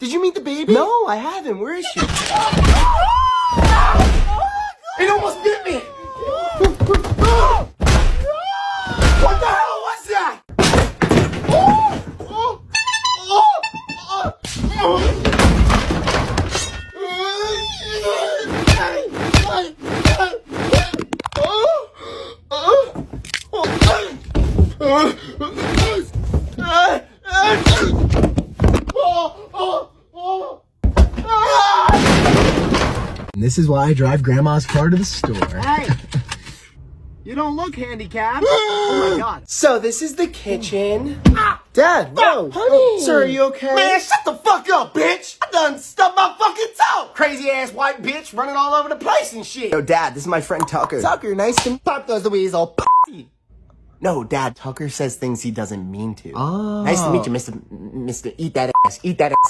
Did you meet the baby? No, I haven't. Where is she? It almost bit me! What the hell was that? And this is why I drive Grandma's car to the store. Hey! You don't look handicapped. Oh my god. So this is the kitchen. Dad, no. Honey. Sir, are you okay? Man, shut the fuck up, bitch. I done stubbed my fucking toe. Crazy ass white bitch running all over the place and shit. Yo, Dad, this is my friend Tucker. Tucker, nice to pop those the weasel. No, Dad, Tucker says things he doesn't mean to. Oh. Nice to meet you, Mr. Eat that ass. Eat that ass.